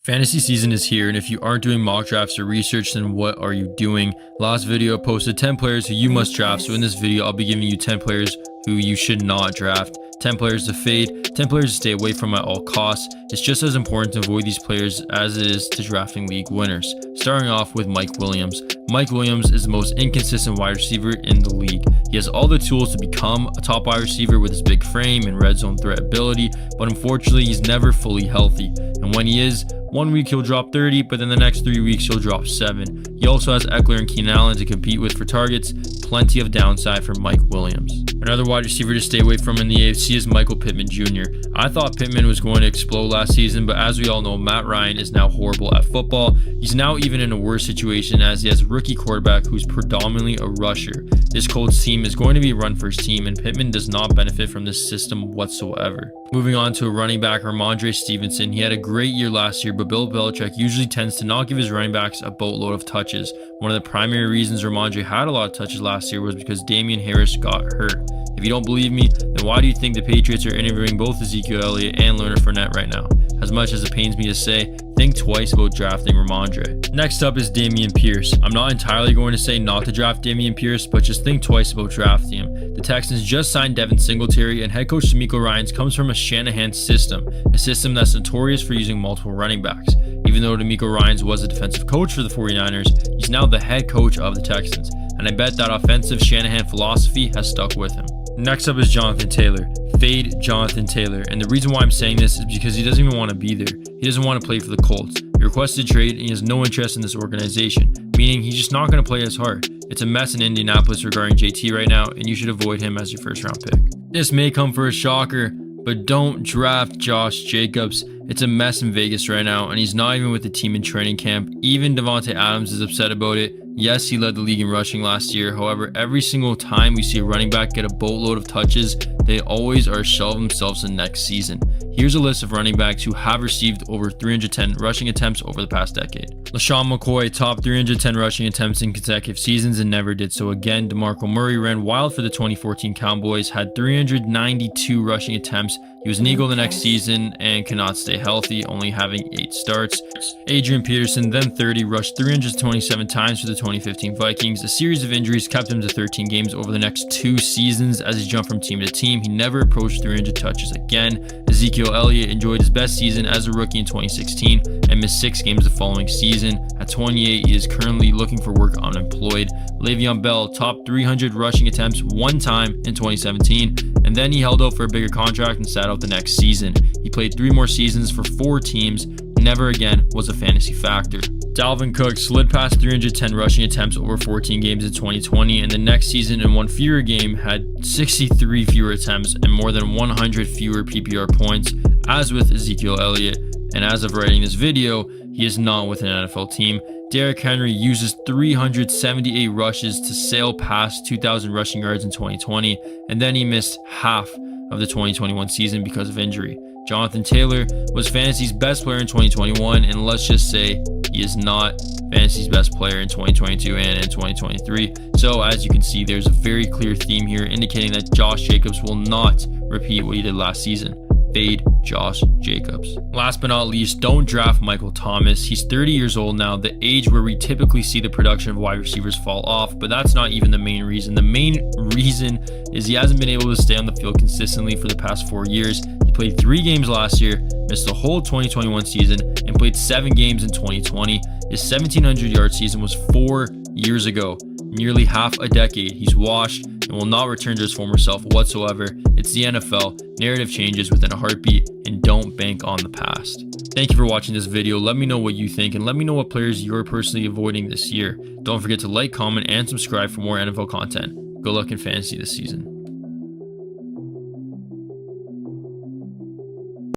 Fantasy season is here, and if you aren't doing mock drafts or research, then what are you doing? Last video I posted 10 players who you must draft, so in this video I'll be giving you 10 players who you should not draft, 10 players to fade, 10 players to stay away from at all costs. It's just as important to avoid these players as it is to drafting league winners. Starting off with Mike Williams. Mike Williams is the most inconsistent wide receiver in the league. He has all the tools to become a top wide receiver with his big frame and red zone threat ability, but unfortunately he's never fully healthy. And when he is, 1 week he'll drop 30, but then the next 3 weeks he'll drop 7. He also has Eckler and Keenan Allen to compete with for targets. Plenty of downside for Mike Williams. Another wide receiver to stay away from in the AFC is Michael Pittman Jr. I thought Pittman was going to explode last season, but as we all know, Matt Ryan is now horrible at football. He's now even in a worse situation as he has a rookie quarterback who's predominantly a rusher. This Colts team is going to be a run-first team, and Pittman does not benefit from this system whatsoever. Moving on to a running back, Rhamondre Stevenson. He had a great year last year, but Bill Belichick usually tends to not give his running backs a boatload of touches. One of the primary reasons Rhamondre had a lot of touches last year was because Damian Harris got hurt. If you don't believe me, then why do you think the Patriots are interviewing both Ezekiel Elliott and Leonard Fournette right now? As much as it pains me to say, think twice about drafting Rhamondre. Next up is Dameon Pierce. I'm not entirely going to say not to draft Dameon Pierce, but just think twice about drafting him. The Texans just signed Devin Singletary, and head coach DeMeco Ryans comes from a Shanahan system, a system that's notorious for using multiple running backs. Even though DeMeco Ryans was a defensive coach for the 49ers, he's now the head coach of the Texans, and I bet that offensive Shanahan philosophy has stuck with him. Next up is Jonathan Taylor. Fade Jonathan Taylor, and the reason why I'm saying this is because he doesn't even want to be there. He doesn't want to play for the Colts. He requested a trade and he has no interest in this organization, meaning he's just not going to play as hard. It's a mess in Indianapolis regarding JT right now, and you should avoid him as your first round pick. This may come for a shocker, but don't draft Josh Jacobs. It's a mess in Vegas right now, and he's not even with the team in training camp. Even Davante Adams is upset about it. Yes, he led the league in rushing last year. However, every single time we see a running back get a boatload of touches, they always are shelving themselves the next season. Here's a list of running backs who have received over 310 rushing attempts over the past decade. LeSean McCoy topped 310 rushing attempts in consecutive seasons and never did so again. DeMarco Murray ran wild for the 2014 Cowboys, had 392 rushing attempts. He was an Eagle the next season and cannot stay healthy, only having 8 starts. Adrian Peterson, then 30, rushed 327 times for the 2015 Vikings. A series of injuries kept him to 13 games over the next 2 seasons. As he jumped from team to team, he never approached 300 touches again. Ezekiel Elliott enjoyed his best season as a rookie in 2016 and missed 6 games the following season. At 28, he is currently looking for work unemployed. Le'Veon Bell topped 300 rushing attempts 1 time in 2017, and then he held out for a bigger contract and sat out the next season. He played 3 more seasons for 4 teams, never again was a fantasy factor. Dalvin Cook slid past 310 rushing attempts over 14 games in 2020, and the next season in 1 fewer game had 63 fewer attempts and more than 100 fewer PPR points, as with Ezekiel Elliott. And as of writing this video, he is not with an NFL team. Derrick Henry uses 378 rushes to sail past 2,000 rushing yards in 2020, and then he missed half of the 2021 season because of injury. Jonathan Taylor was fantasy's best player in 2021, and let's just say he is not fantasy's best player in 2022 and in 2023. So as you can see, there's a very clear theme here indicating that Josh Jacobs will not repeat what he did last season. Fade Josh Jacobs. Last but not least, don't draft Michael Thomas. He's 30 years old now, the age where we typically see the production of wide receivers fall off, but that's not even the main reason. The main reason is he hasn't been able to stay on the field consistently for the past 4 years. He played 3 games last year, missed the whole 2021 season, and played 7 games in 2020. His 1,700-yard season was 4 years ago. Nearly half a decade. He's washed and will not return to his former self whatsoever. It's the NFL. Narrative changes within a heartbeat, and don't bank on the past. Thank you for watching this video. Let me know what you think, and let me know what players you're personally avoiding this year. Don't forget to like, comment, and subscribe for more NFL content. Good luck in fantasy this season.